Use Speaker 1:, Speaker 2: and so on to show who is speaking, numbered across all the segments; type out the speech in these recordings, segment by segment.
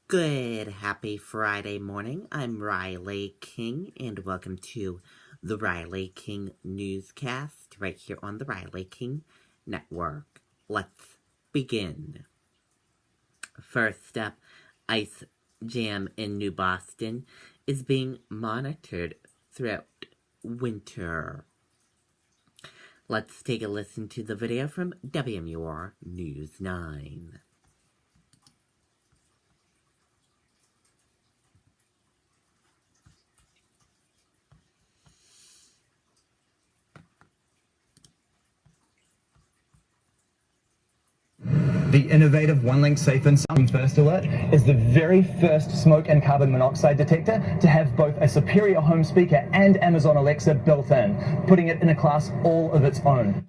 Speaker 1: Good, happy Friday morning. I'm Riley King, and welcome to the Riley King Newscast right here on the Riley King Network. Let's begin. First up, ice jam in New Boston is being monitored throughout winter. Let's take a listen to the video from WMUR News 9.
Speaker 2: The innovative OneLink Safe and Sound First Alert is the very first smoke and carbon monoxide detector to have both a superior home speaker and Amazon Alexa built in, putting it in a class all of its own.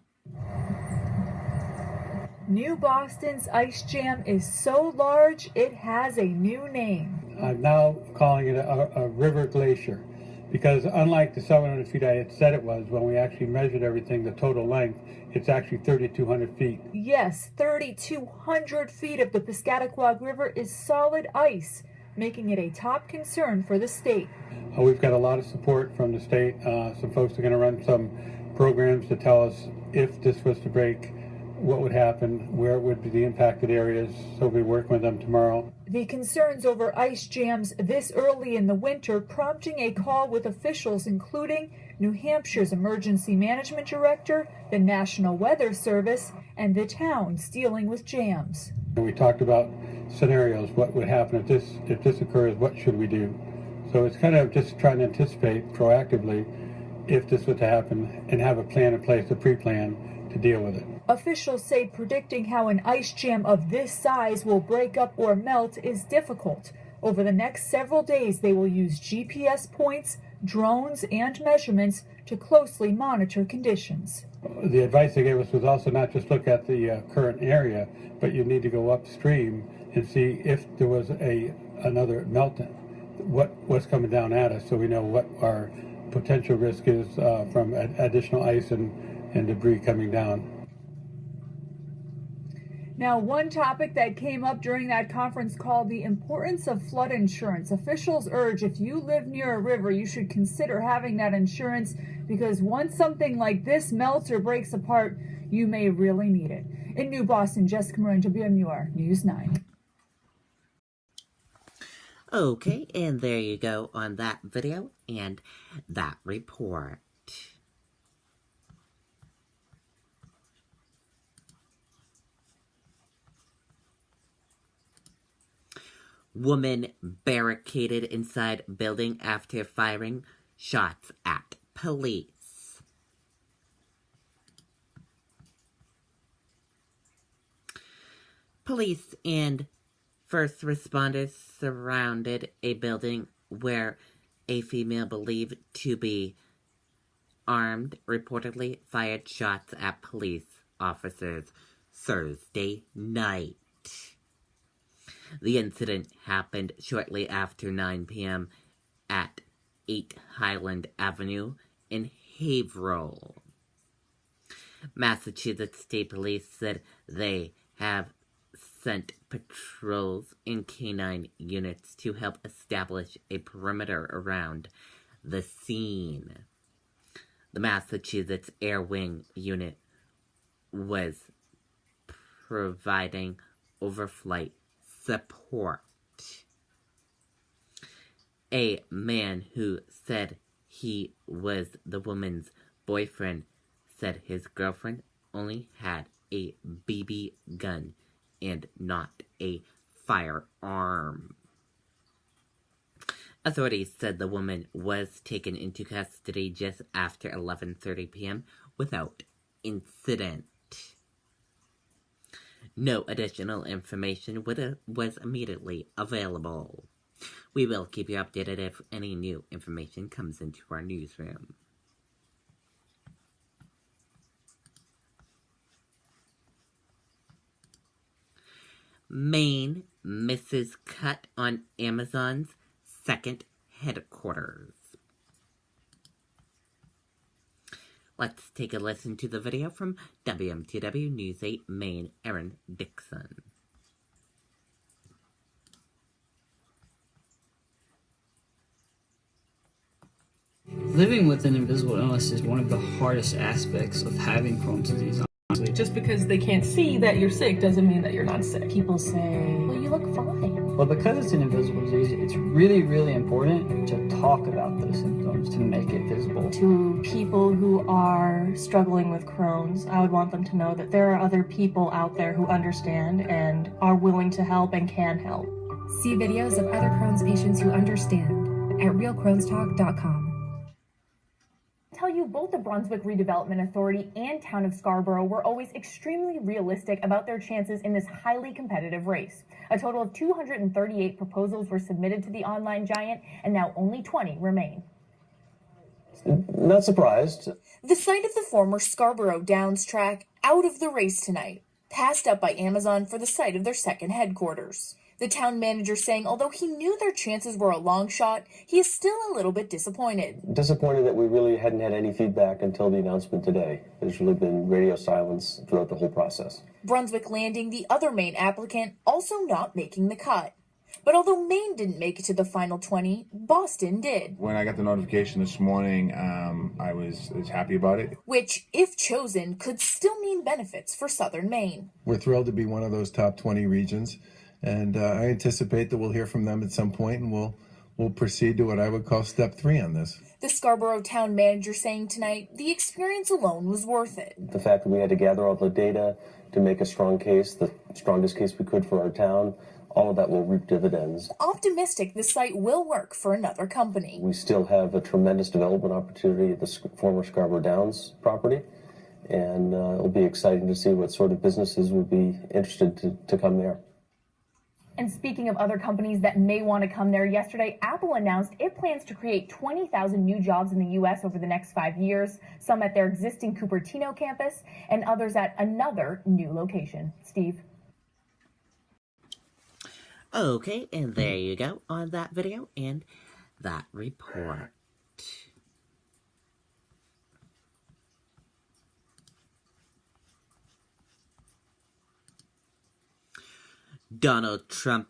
Speaker 3: New Boston's ice jam is so large it has a new name.
Speaker 4: I'm now calling it a river glacier because unlike the 700 feet I had said it was, when we actually measured everything, the total length, it's actually 3,200 feet.
Speaker 3: Yes, 3,200 feet of the Piscataquag River is solid ice, making it a top concern for the state.
Speaker 4: We've got a lot of support from the state. Some folks are going to run some programs to tell us if this was to break, what would happen, where would be the impacted areas, so we'll be working with them tomorrow.
Speaker 3: The concerns over ice jams this early in the winter prompting a call with officials including New Hampshire's Emergency Management Director, the National Weather Service, and the towns dealing with jams.
Speaker 4: And we talked about scenarios, what would happen if this occurs, what should we do? So it's kind of just trying to anticipate proactively if this were to happen and have a plan in place, a pre-plan to deal with it.
Speaker 3: Officials say predicting how an ice jam of this size will break up or melt is difficult. Over the next several days, they will use GPS points, drones, and measurements to closely monitor conditions.
Speaker 4: The advice they gave us was also not just look at the current area, but you need to go upstream and see if there was another meltdown, what's coming down at us, so we know what our potential risk is from additional ice and debris coming down.
Speaker 3: Now, one topic that came up during that conference call, the importance of flood insurance. Officials urge if you live near a river, you should consider having that insurance because once something like this melts or breaks apart, you may really need it. In New Boston, Jessica Marin, WMUR News 9.
Speaker 1: Okay, and there you go on that video and that report. Woman barricaded inside building after firing shots at police. Police and first responders surrounded a building where a female believed to be armed reportedly fired shots at police officers Thursday night. The incident happened shortly after 9 p.m. at 8 Highland Avenue in Haverhill. Massachusetts State Police said they have sent patrols and canine units to help establish a perimeter around the scene. The Massachusetts Air Wing unit was providing overflight support. A man who said he was the woman's boyfriend said his girlfriend only had a BB gun and not a firearm. Authorities said the woman was taken into custody just after 11:30 p.m. without incident. No additional information was immediately available. We will keep you updated if any new information comes into our newsroom. Maine misses cut on Amazon's second headquarters. Let's take a listen to the video from WMTW News 8 Maine, Erin Dixon.
Speaker 5: Living with an invisible illness is one of the hardest aspects of having Crohn's disease. Honestly.
Speaker 6: Just because they can't see that you're sick doesn't mean that you're not sick.
Speaker 7: People say, well, you look fine.
Speaker 5: Well, because it's an invisible disease, it's really, really important to talk about those symptoms to make it visible.
Speaker 7: To people who are struggling with Crohn's, I would want them to know that there are other people out there who understand and are willing to help and can help.
Speaker 8: See videos of other Crohn's patients who understand at realcrohnstalk.com.
Speaker 9: Tell you both the Brunswick Redevelopment Authority and Town of Scarborough were always extremely realistic about their chances in this highly competitive race. A total of 238 proposals were submitted to the online giant, and now only 20 remain.
Speaker 10: Not surprised.
Speaker 9: The site of the former Scarborough Downs track out of the race tonight, passed up by Amazon for the site of their second headquarters. The town manager saying although he knew their chances were a long shot, he is still a little bit disappointed.
Speaker 10: Disappointed that we really hadn't had any feedback until the announcement today. There's really been radio silence throughout the whole process.
Speaker 9: Brunswick Landing, the other Maine applicant, also not making the cut. But although Maine didn't make it to the final 20, Boston did.
Speaker 11: When I got the notification this morning, I was happy about it.
Speaker 9: Which, if chosen, could still mean benefits for southern Maine.
Speaker 12: We're thrilled to be one of those top 20 regions. And I anticipate that we'll hear from them at some point, and we'll proceed to what I would call step 3 on this.
Speaker 9: The Scarborough town manager saying tonight the experience alone was worth it.
Speaker 10: The fact that we had to gather all the data to make a strong case, the strongest case we could for our town, all of that will reap dividends.
Speaker 9: Optimistic the site will work for another company.
Speaker 10: We still have a tremendous development opportunity at the former Scarborough Downs property, and it'll be exciting to see what sort of businesses would be interested to come there.
Speaker 9: And speaking of other companies that may want to come there, yesterday, Apple announced it plans to create 20,000 new jobs in the U.S. over the next 5 years, some at their existing Cupertino campus and others at another new location. Steve?
Speaker 1: Okay, and there you go on that video and that report. Donald Trump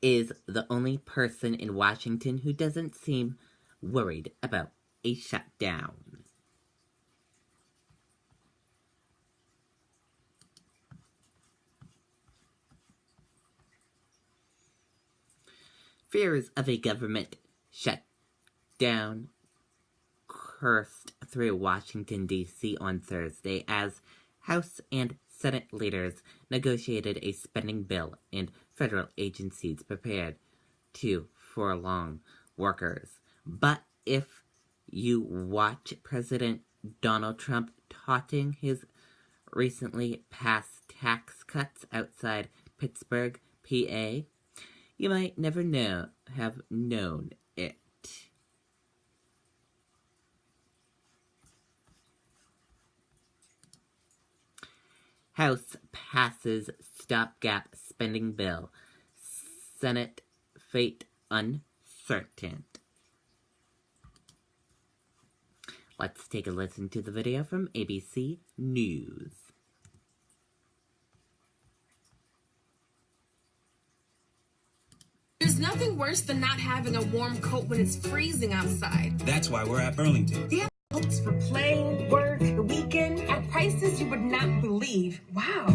Speaker 1: is the only person in Washington who doesn't seem worried about a shutdown. Fears of a government shutdown coursed through Washington, D.C. on Thursday as House and Senate leaders negotiated a spending bill and federal agencies prepared to furlough workers. But if you watch President Donald Trump touting his recently passed tax cuts outside Pittsburgh, PA, you might never have known it. House passes stopgap spending bill. Senate fate uncertain. Let's take a listen to the video from ABC News.
Speaker 13: There's nothing worse than not having a warm coat when it's freezing outside.
Speaker 14: That's why we're at Burlington.
Speaker 13: They have coats for play, work, the weekend, at prices you would not believe. Wow.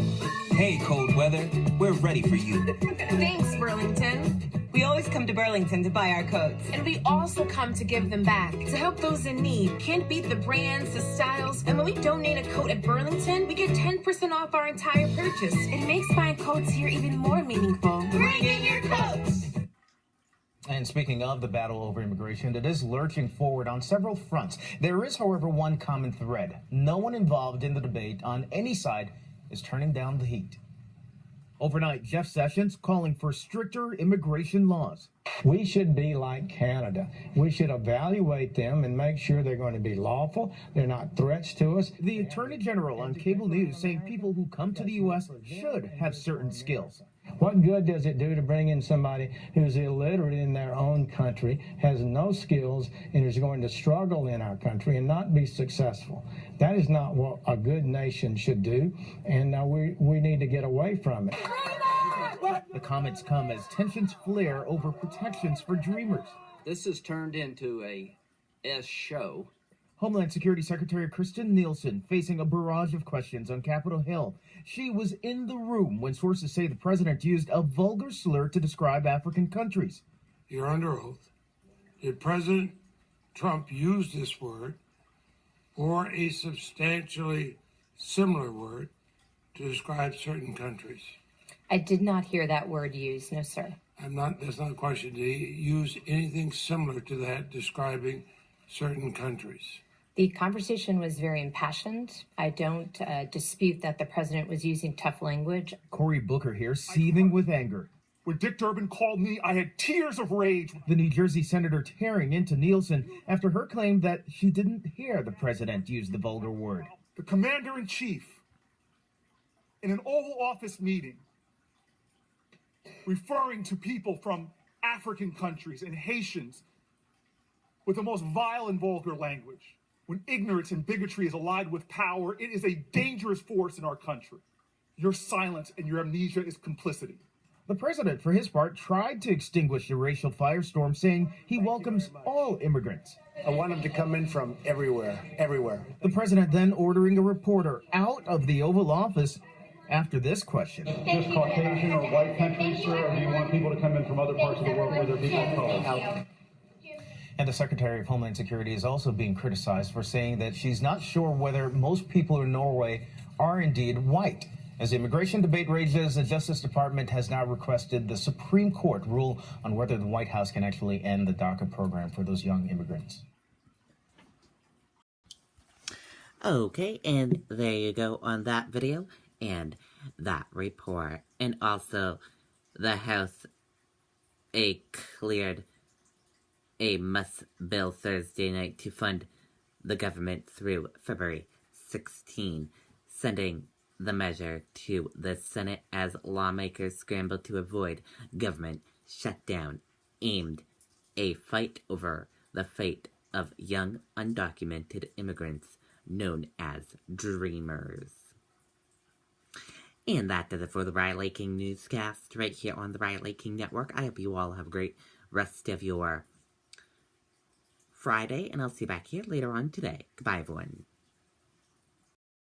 Speaker 14: Hey, cold weather, we're ready for you.
Speaker 13: Thanks, Burlington.
Speaker 15: We always come to Burlington to buy our coats.
Speaker 13: And we also come to give them back, to help those in need. Can't beat the brands, the styles. And when we donate a coat at Burlington, we get 10% off our entire purchase. It makes buying coats here even more meaningful. Bring in your coats!
Speaker 16: And speaking of the battle over immigration, it is lurching forward on several fronts. There is, however, one common thread. No one involved in the debate on any side is turning down the heat. Overnight, Jeff Sessions calling for stricter immigration laws.
Speaker 17: We should be like Canada. We should evaluate them and make sure they're going to be lawful. They're not threats to us.
Speaker 16: The Attorney General on cable news saying people who come to the U.S. should have certain skills.
Speaker 17: What good does it do to bring in somebody who's illiterate in their own country, has no skills, and is going to struggle in our country and not be successful? That is not what a good nation should do, and we need to get away from it.
Speaker 16: The comments come as tensions flare over protections for dreamers.
Speaker 18: This has turned into a show.
Speaker 16: Homeland Security Secretary Kristen Nielsen facing a barrage of questions on Capitol Hill. She was in the room when sources say the president used a vulgar slur to describe African countries.
Speaker 19: You're under oath. Did President Trump use this word or a substantially similar word to describe certain countries?
Speaker 20: I did not hear that word used, no, sir.
Speaker 19: That's not a question. Did he use anything similar to that describing certain countries?
Speaker 20: The conversation was very impassioned. I don't dispute that the president was using tough language.
Speaker 16: Cory Booker here, seething with anger.
Speaker 21: When Dick Durbin called me, I had tears of rage.
Speaker 16: The New Jersey senator tearing into Nielsen after her claim that she didn't hear the president use the vulgar word.
Speaker 21: The commander-in-chief, in an Oval Office meeting, referring to people from African countries and Haitians with the most vile and vulgar language. When ignorance and bigotry is allied with power, it is a dangerous force in our country. Your silence and your amnesia is complicity.
Speaker 16: The president, for his part, tried to extinguish the racial firestorm, saying he welcomes all immigrants.
Speaker 22: I want them to come in from everywhere.
Speaker 16: The president then ordering a reporter out of the Oval Office after this question.
Speaker 21: Just Caucasian or white countries, sir, or do you want people to come in from other parts of the world where there are people of color?
Speaker 16: And the Secretary of Homeland Security is also being criticized for saying that she's not sure whether most people in Norway are indeed white. As the immigration debate rages, the Justice Department has now requested the Supreme Court rule on whether the White House can actually end the DACA program for those young immigrants.
Speaker 1: Okay, and there you go on that video and that report. And also, the House cleared a must-bill Thursday night to fund the government through February 16, sending the measure to the Senate as lawmakers scramble to avoid government shutdown aimed a fight over the fate of young undocumented immigrants known as Dreamers. And that does it for the Riley King Newscast right here on the Riley King Network. I hope you all have a great rest of your Friday, and I'll see you back here later on today. Goodbye, everyone.